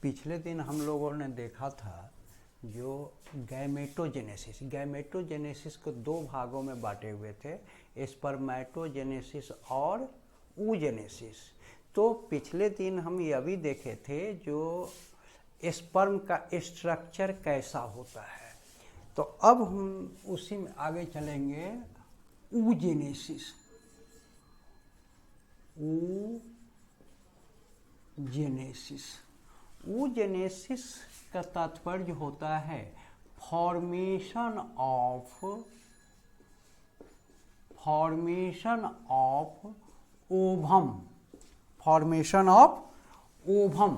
पिछले दिन हम लोगों ने देखा था जो गैमेटोजेनेसिस को दो भागों में बांटे हुए थे, स्पर्मेटोजेनेसिस और ooजेनेसिस। तो पिछले दिन हम यह भी देखे थे जो स्पर्म का स्ट्रक्चर कैसा होता है। तो अब हम उसी में आगे चलेंगे। ooजेनेसिस ooजेनेसिस का तात्पर्य होता है formation of ovum. Formation of ovum.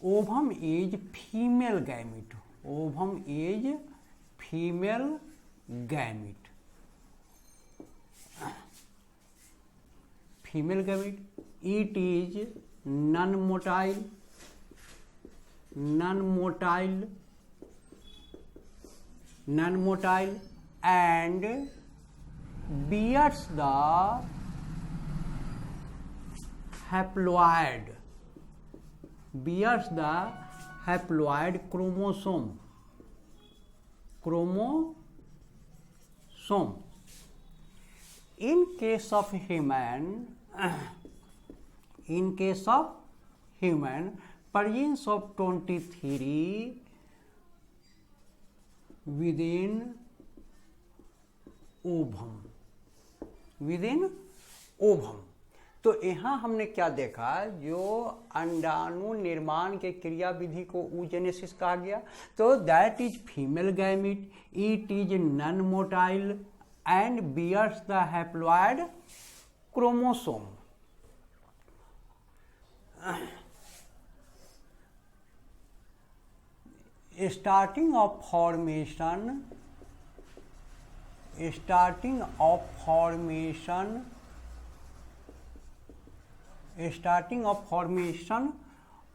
Ovum is female gamete. Ovum is female gamete. Female gamete. It is non-motile and bears the haploid chromosome. In case of human, presence of 23 within ovum। तो यहाँ हमने क्या देखा, जो अंडाणु निर्माण के क्रिया विधि को ooजेनेसिस कहा गया। तो that is female gamete, it is non motile and bears the haploid chromosome. Starting of formation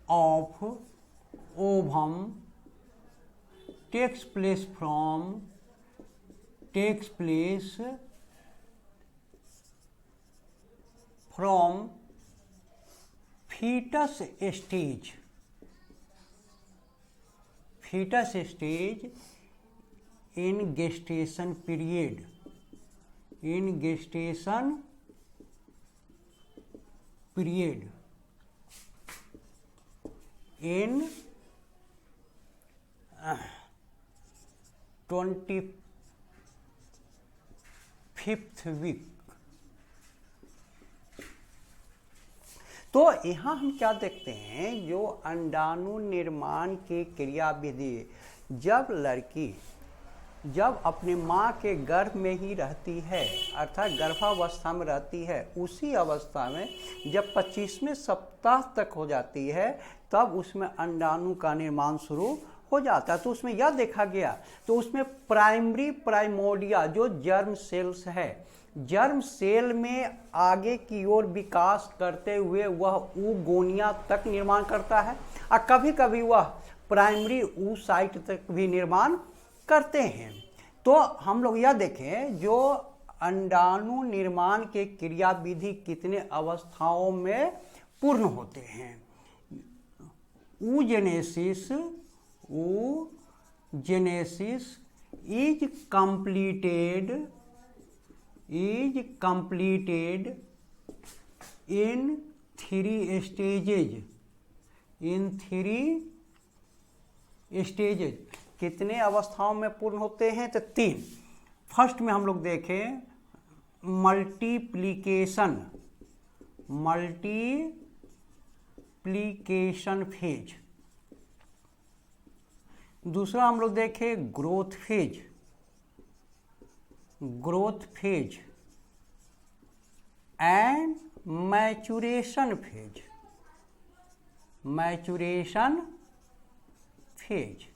of ovum takes place from fetus stage in gestation period in 25th week। तो यहाँ हम क्या देखते हैं, जो अंडाणु निर्माण की क्रिया विधि, जब अपने माँ के गर्भ में ही रहती है, अर्थात गर्भावस्था में रहती है, उसी अवस्था में जब 25वें सप्ताह तक हो जाती है, तब उसमें अंडाणु का निर्माण शुरू हो जाता है। तो उसमें यह देखा गया, तो उसमें प्राइमोर्डिया जो जर्म सेल्स है, जर्म सेल में आगे की ओर विकास करते हुए वह ooगोनिया तक निर्माण करता है, और कभी कभी वह प्राइमरी ooसाइट तक भी निर्माण करते हैं। तो हम लोग यह देखें, जो अंडाणु निर्माण के क्रिया विधि कितने अवस्थाओं में पूर्ण होते हैं। ooजेनेसिस इज completed in 3 stages। कितने अवस्थाओं में पूर्ण होते हैं, तो 3। फर्स्ट में हम लोग देखें मल्टीप्लिकेशन फेज। दूसरा हम लोग देखें growth phase and maturation phase.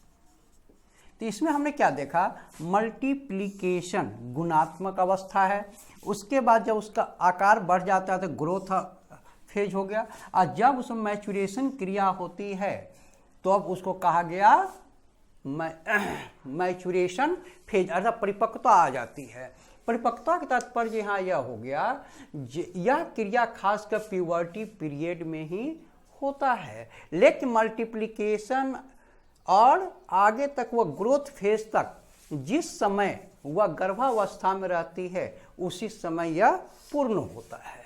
तो इसमें हमने क्या देखा, मल्टीप्लिकेशन गुणात्मक अवस्था है, उसके बाद जब उसका आकार बढ़ जाता है तो ग्रोथ फेज हो गया, और जब उसमें मैचुरेशन क्रिया होती है तो अब उसको कहा गया मैचुरेशन फेज, अर्थात परिपक्वता आ जाती है। परिपक्वता का तात्पर्य यहाँ यह हो गया, यह क्रिया खासकर प्यूबर्टी पीरियड में ही होता है, लेकिन मल्टीप्लिकेशन और आगे तक वह ग्रोथ फेज तक जिस समय वह गर्भावस्था में रहती है उसी समय यह पूर्ण होता है।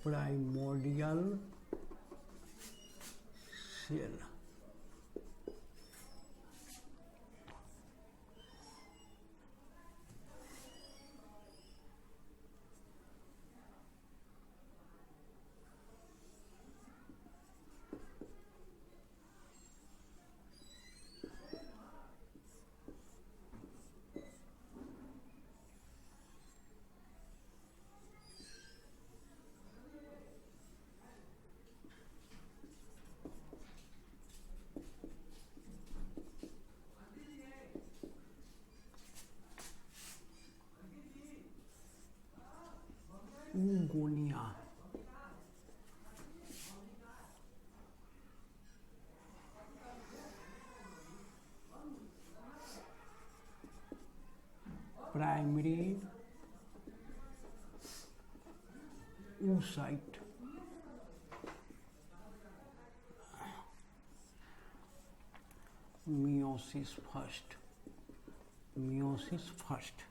Primordial cell, oogonia, primary oocyte, meiosis first, meiosis first,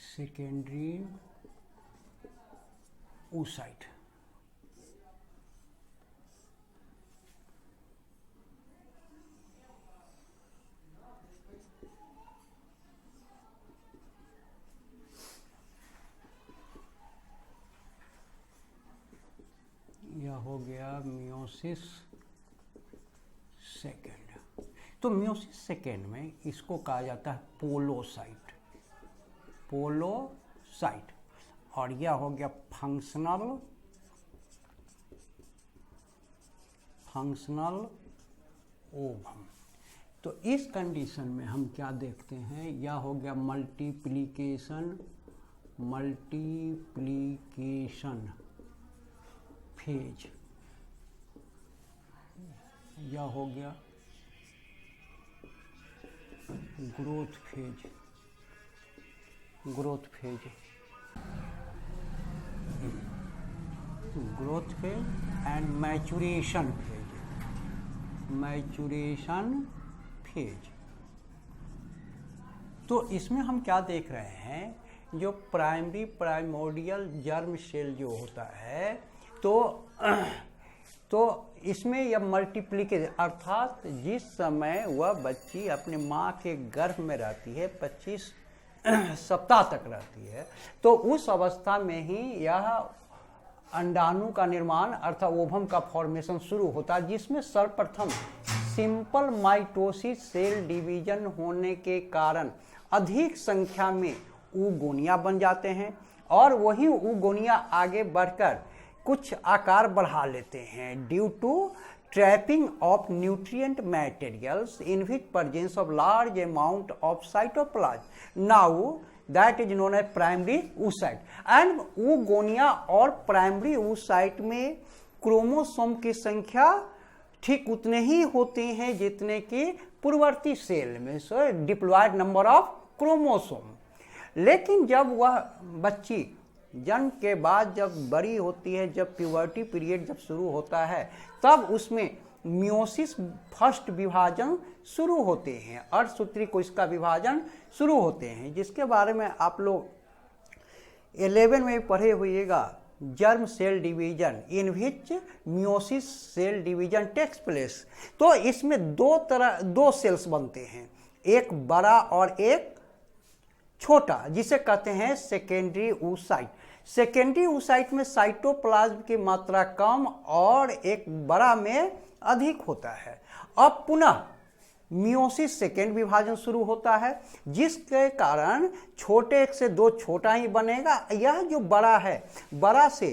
secondary oocyte, यह हो गया मियोसिस सेकेंड। तो मियोसिस सेकेंड में इसको कहा जाता है पोलोसाइट, पोलोसाइट, और यह हो गया फंक्शनल ओवम। तो इस कंडीशन में हम क्या देखते हैं, यह हो गया मल्टीप्लिकेशन फेज, यह हो गया growth phase and maturation phase. तो इसमें हम क्या देख रहे हैं, जो प्राइमोर्डियल जर्म सेल जो होता है तो इसमें यह मल्टीप्लिकेशन, अर्थात जिस समय वह बच्ची अपने माँ के गर्भ में रहती है 25 सप्ताह तक रहती है, तो उस अवस्था में ही यह अंडाणु का निर्माण अर्थात ओवम का फॉर्मेशन शुरू होता है, जिसमें सर्वप्रथम सिंपल माइटोसिस सेल डिवीजन होने के कारण अधिक संख्या में ऊगोनिया बन जाते हैं, और वही ऊगोनिया आगे बढ़कर कुछ आकार बढ़ा लेते हैं due to trapping of nutrient materials in which presence of large amount of cytoplasm. Now that is known as primary oocyte। And oogonia और प्राइमरी oocyte में क्रोमोसोम की संख्या ठीक उतने ही होते हैं जितने कि पूर्ववर्ती सेल में डिप्लॉयड नंबर ऑफ क्रोमोसोम। लेकिन जब वह बच्ची जन्म के बाद जब बड़ी होती है, जब प्यूबर्टी पीरियड जब शुरू होता है, तब उसमें मियोसिस फर्स्ट विभाजन शुरू होते हैं, अर्धसूत्री कोशिका विभाजन शुरू होते हैं, जिसके बारे में आप लोग 11 में पढ़े होइएगा। Germ cell division in which meiosis cell division takes place. तो इसमें दो सेल्स बनते हैं, एक बड़ा और एक छोटा, जिसे कहते हैं सेकेंडरी oocyte। सेकेंडरी oocyte में साइटोप्लाज्म की मात्रा कम और एक बड़ा में अधिक होता है। अब पुनः मियोसिस सेकेंड विभाजन शुरू होता है, जिसके कारण छोटे से दो छोटा ही बनेगा। यह जो बड़ा है, बड़ा से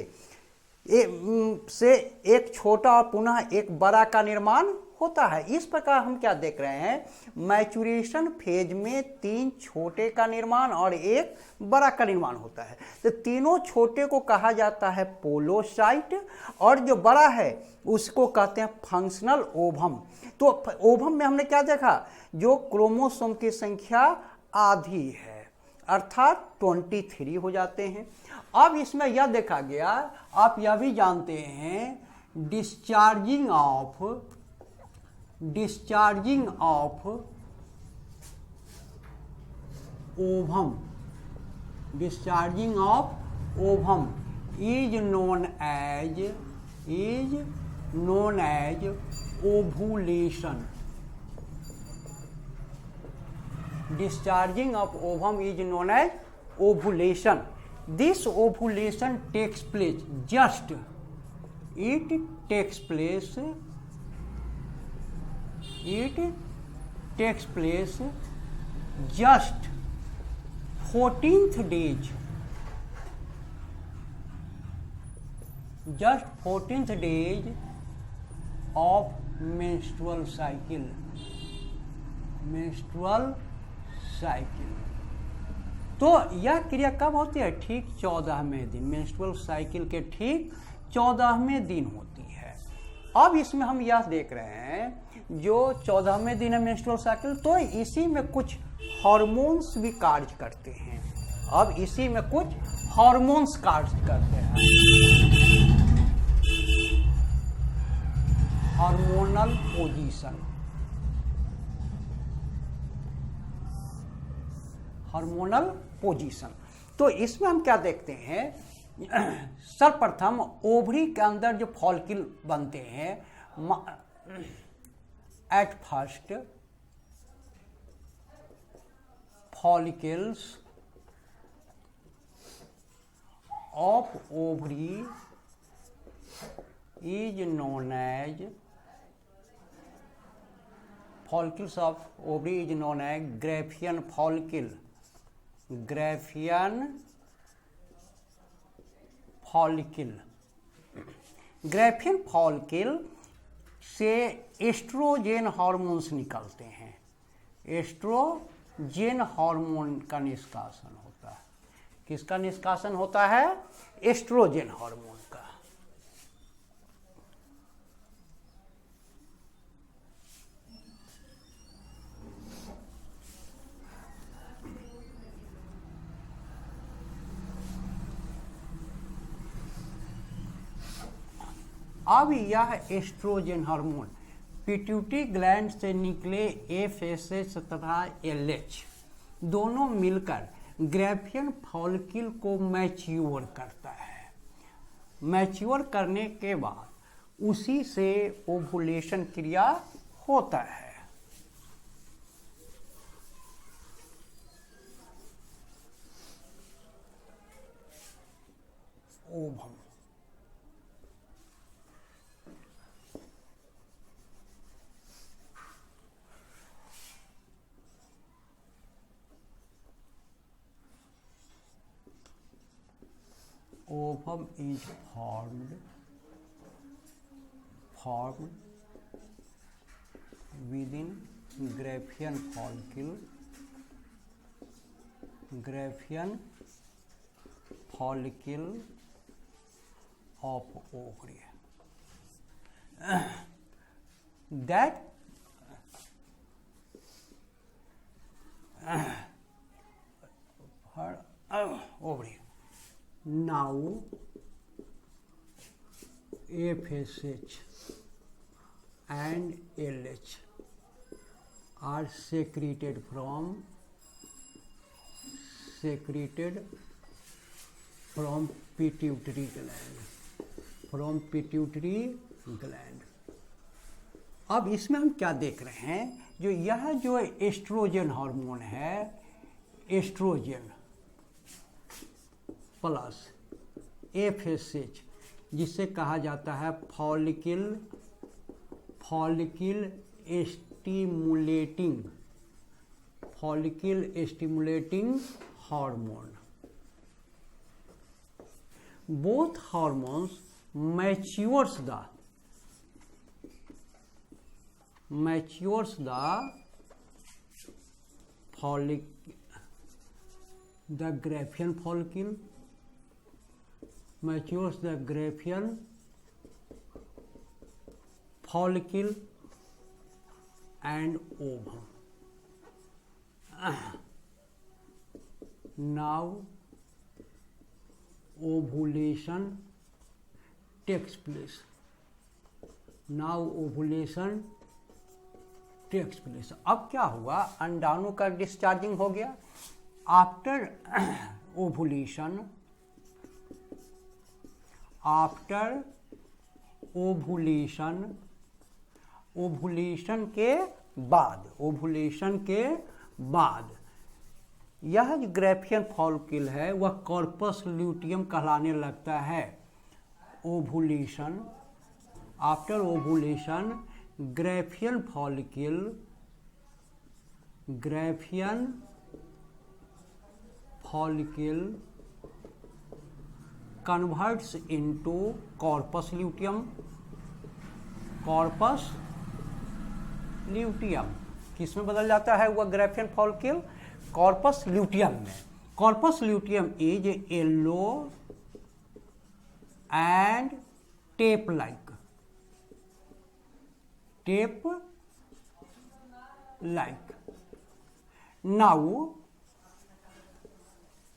एक छोटा और पुनः एक बड़ा का निर्माण होता है। इस प्रकार हम क्या देख रहे हैं, मैचुरेशन फेज में 3 छोटे का निर्माण और एक बड़ा का निर्माण होता है। तो तीनों छोटे को कहा जाता है पोलोसाइट, और जो बड़ा है उसको कहते हैं फंक्शनल ओवम। तो ओवम में हमने क्या देखा, जो क्रोमोसोम की संख्या आधी है, अर्थात 23 हो जाते हैं। अब इसमें यह देखा गया, आप यह भी जानते हैं, discharging of ovum, discharging of ovum is known as ovulation. Discharging of ovum is known as ovulation. This ovulation takes place just 14th days, of menstrual cycle. तो यह क्रिया कब होती है, ठीक 14वें दिन, मेंस्ट्रुअल साइकिल के ठीक 14वें दिन होती है। अब इसमें हम यह देख रहे हैं, जो 14वें दिन है मेंस्ट्रुअल साइकिल, तो इसी में कुछ हार्मोन्स भी कार्य करते हैं। अब इसी में कुछ हार्मोन्स कार्य करते हैं, हार्मोनल पोजीशन, हार्मोनल पोजीशन। तो इसमें हम क्या देखते हैं, सर्वप्रथम ओवरी के अंदर जो फॉलिकल बनते हैं, at first follicles of ovary is known as follicles of ovary is known as Graafian follicle. Graafian follicle से एस्ट्रोजेन हार्मोन्स निकलते हैं। एस्ट्रोजेन हार्मोन का निष्कासन होता है। किसका निष्कासन होता है, एस्ट्रोजेन हार्मोन का। अब यह एस्ट्रोजेन हार्मोन पिट्यूटरी ग्लैंड से निकले FSH तथा LH दोनों मिलकर ग्राफियन फॉलिकल को मैच्योर करता है। मैच्योर करने के बाद उसी से ओवुलेशन क्रिया होता है। Ovum ovum is formed within Graafian follicle of ovary. That ovary. Now FSH and LH are secreted from pituitary gland. अब इसमें हम क्या देख रहे हैं, जो यह जो एस्ट्रोजन हार्मोन है, एस्ट्रोजन प्लस FSH, जिसे कहा जाता है follicle stimulating hormone. Both hormones matures the Graafian follicle, matures the Graafian follicle and ovum. Now ovulation takes place. अब क्या हुआ, अंडाणु का डिस्चार्जिंग हो गया. आफ्टर ओवुलेशन के बाद यह जो ग्रैफियन फॉलिकल है वह कॉर्पस ल्यूटियम कहलाने लगता है. After ovulation Graafian follicle converts into corpus luteum. किस में बदल जाता है वह ग्रैफियन फॉलिकल? कॉर्पस ल्यूटियम में. Corpus luteum is yellow and tape like.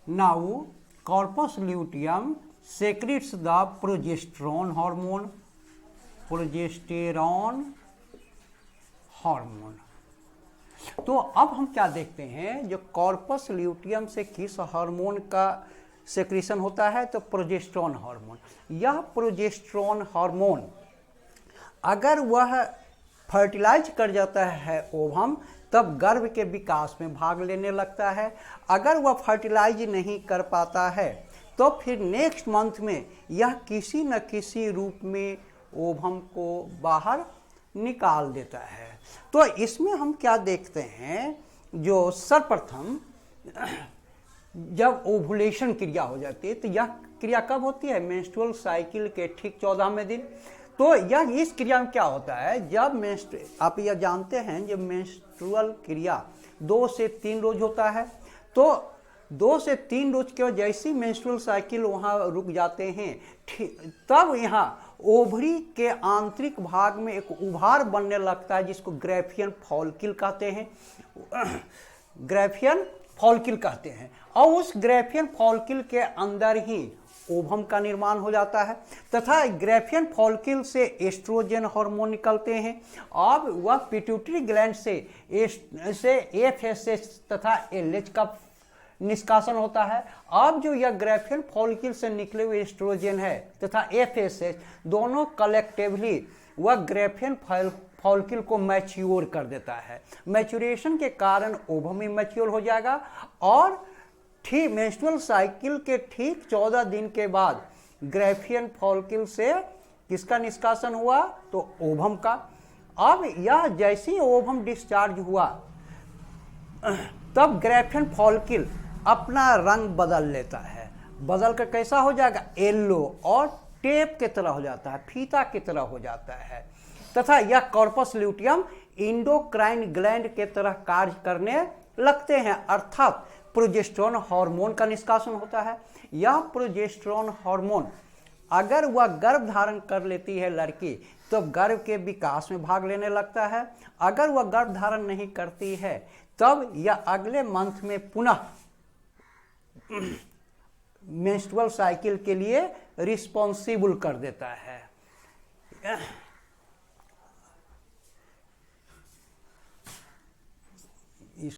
Now corpus luteum secretes the progesterone hormone. तो अब हम क्या देखते हैं, जो कॉर्पस ल्यूटियम से किस हार्मोन का सेक्रेशन होता है, तो प्रोजेस्टेरोन हार्मोन. यह प्रोजेस्टेरोन हार्मोन अगर वह फर्टिलाइज कर जाता है ओवम, तब गर्भ के विकास में भाग लेने लगता है. अगर वह फर्टिलाइज नहीं कर पाता है तो फिर नेक्स्ट मंथ में यह किसी न किसी रूप में ओवम को बाहर निकाल देता है. तो इसमें हम क्या देखते हैं, जो सर्वप्रथम जब ओवुलेशन क्रिया हो जाती है, तो यह क्रिया कब होती है? मेंस्ट्रुअल साइकिल के ठीक 14वें दिन. तो यह इस क्रिया में क्या होता है, जब आप यह जानते हैं जब मेंस्ट्रुअल क्रिया 2 से 3 रोज होता है, तो 2 से 3 रोज के बाद जैसी मेंस्ट्रुअल साइकिल वहाँ रुक जाते हैं, तब यहाँ ओवरी के आंतरिक भाग में एक उभार बनने लगता है, जिसको ग्रैफियन फॉलिकल कहते हैं. और उस ग्रैफियन फॉलिकल के अंदर ही ओवम का निर्माण हो जाता है, तथा ग्रैफियन फॉलिकल से एस्ट्रोजन हार्मोन निकलते हैं. अब वह पिट्यूटरी ग्लैंड से FSH तथा LH का निष्कासन होता है. अब जो यह ग्रैफियन फॉलिकल से निकले हुए एस्ट्रोजन है तथा FSH दोनों कलेक्टिवली वह ग्रैफियन फॉलिकल को मैच्योर कर देता है. मैच्योरेशन के कारण ओवम ही मैच्योर हो जाएगा और ठीक मेंस्ट्रुअल साइकिल के ठीक 14 दिन के बाद ग्रैफियन फॉलिकल से किसका निष्कासन हुआ, तो ओवम का. अब यह जैसे ही ओवम डिस्चार्ज हुआ, तब ग्रैफियन फॉलिकल अपना रंग बदल लेता है. बदल कर कैसा हो जाएगा, येलो और टेप की तरह हो जाता है, फीता की तरह हो जाता है. तथा यह कॉर्पस ल्यूटियम इंडोक्राइन ग्लैंड के तरह कार्य करने लगते हैं, अर्थात प्रोजेस्टेरोन हार्मोन का निष्कासन होता है. यह प्रोजेस्टेरोन हार्मोन अगर वह गर्भ धारण कर लेती है लड़की, तो गर्भ के विकास में भाग लेने लगता है. अगर वह गर्भ धारण नहीं करती है तब या अगले मंथ में पुनः मेंस्ट्रुअल साइकिल के लिए रिस्पॉन्सिबल कर देता है।